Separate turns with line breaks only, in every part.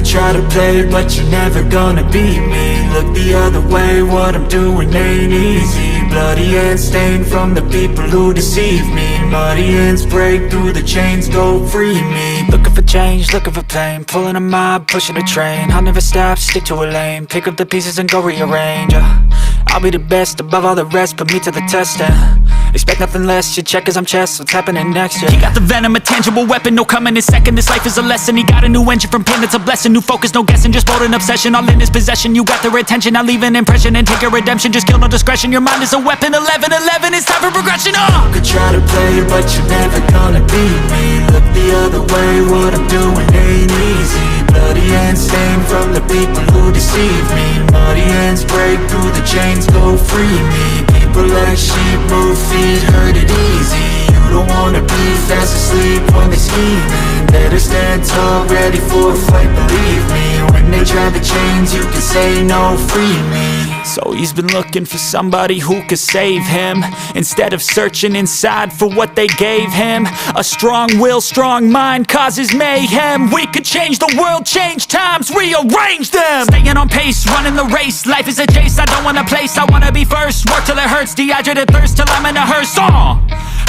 try to play, but you're never gonna beat me. Look the other way, what I'm doing ain't easy. Bloody hands stained from the people who deceive me. Muddy hands break through the chains, go free me. Looking for change, looking for pain, pulling a mob, pushing a train. I'll never stop, stick to a lane, pick up the pieces and go rearrange. I'll be the best above all the rest, put me to the test and expect nothing less. You check as I'm chess, what's happening next? Yeah. He got the venom, a tangible weapon, no coming in second. This life is a lesson. He got a new engine from pain, that's a blessing. New focus, no guessing, just bold and obsession. All in his possession, you got their attention. I'll leave an impression and take your redemption. Just kill no discretion, your mind is a weapon. 11-11, it's time for progression. You could try to play, but you're never gonna beat me. Look the other way, what I'm doing ain't easy. Bloody hands stained from the people who deceive me. Muddy hands break through the chains, go free me. People like sheep move feet, hurt it easy. You don't wanna be fast asleep when they scheming. Better stand tall, ready for a fight, believe me. When they try the chains, you can say no, free me. So he's been looking for somebody who could save him, instead of searching inside for what they gave him. A strong will, strong mind causes mayhem. We could change the world, change times, rearrange them. Staying on pace, running the race. Life is a chase, I don't want a place, I wanna be first. Work till it hurts, dehydrated thirst till I'm in a hearse.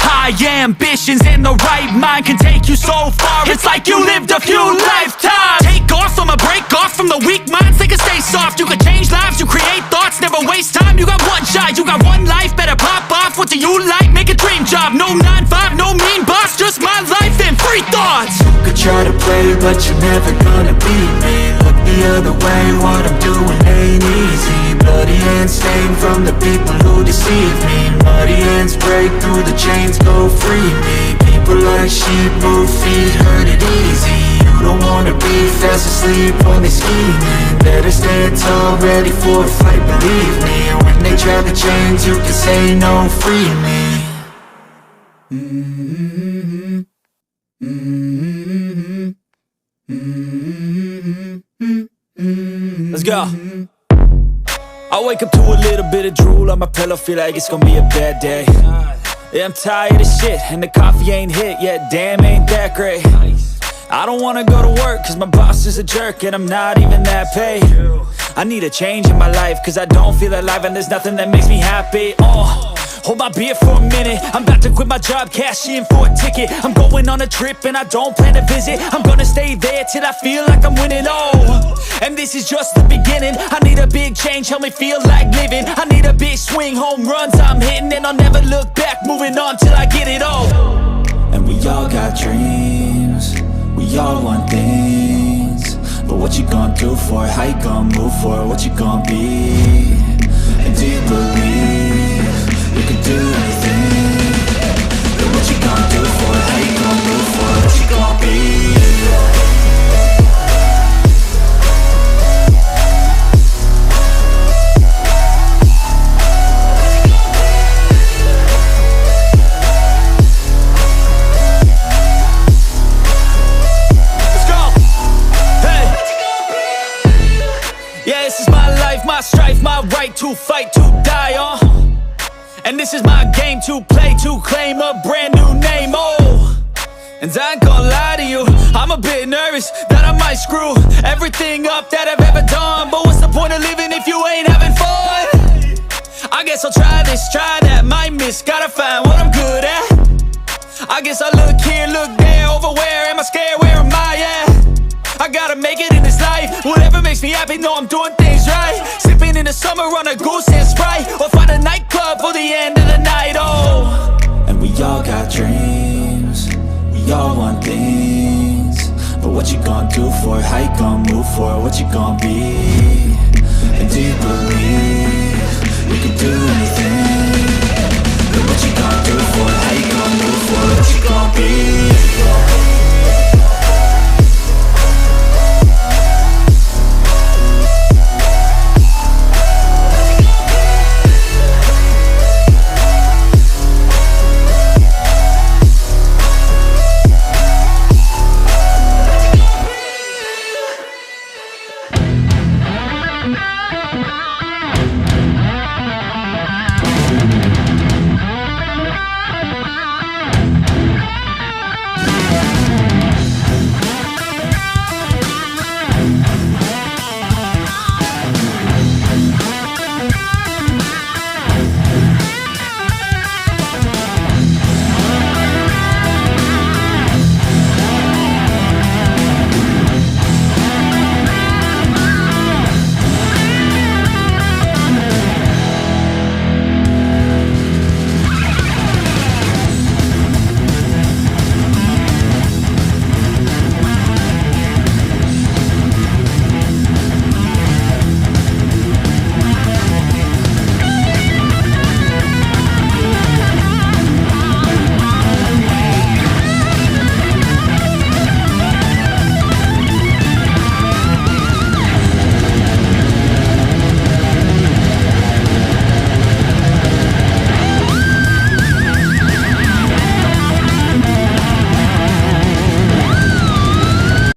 High ambitions and the right mind can take you so far. It's like you lived a few lifetimes. Take off, I'ma break off from the weak minds. They can stay soft, you can change lives, you create thoughts, never waste time. You got one shot, you got one life, better pop off. What do you like? Make a dream job. No 9-5, no mean boss, just my life and free thoughts. You could try to play, but you're never gonna beat me. Look the other way, what I'm doing ain't easy. Bloody hands stained from the people who deceive me. Muddy hands break through the chains, go free me. People like sheep move feet, hurt it easy. You don't wanna be fast asleep when they scheming. Better stand tall, ready for a fight, believe me. When they try the chains, you can say no, free me. Let's go. I wake up to a little bit of drool on my pillow, feel like it's gonna be a bad day. Yeah, I'm tired of shit, and the coffee ain't hit yet, damn, ain't that great. I don't wanna go to work, cause my boss is a jerk, and I'm not even that paid. I need a change in my life, cause I don't feel alive, and there's nothing that makes me happy. Hold my beer for a minute, I'm about to quit my job, cash in for a ticket. I'm going on a trip and I don't plan to visit. I'm gonna stay there till I feel like I'm winning, and this is just the beginning. I need a big change, help me feel like living. I need a big swing, home runs I'm hitting. And I'll never look back, moving on till I get it all. And we all got dreams, we all want things. But what you gonna do for it? How you gonna move for it? What you gonna be? And do you believe you can do anything? But what you gonna do for it? How you gonna move for it? What you gonna be? My strife, my right to fight, to die on. And this is my game to play, to claim a brand new name, And I ain't gonna lie to you, I'm a bit nervous that I might screw everything up that I've ever done. But what's the point of living if you ain't having fun? I guess I'll try this, try that, might miss, gotta find what I'm good at. I guess I look here, look there, over where am I scared, where am I at? I gotta make it in this life, whatever makes me happy, know I'm doing things right. Sipping in the summer on a goose and Sprite, or find a nightclub for the end of the night, And we all got dreams, we all want things. But what you gonna do for it? How you gonna move for it? What you gonna be? And do you believe you can do anything?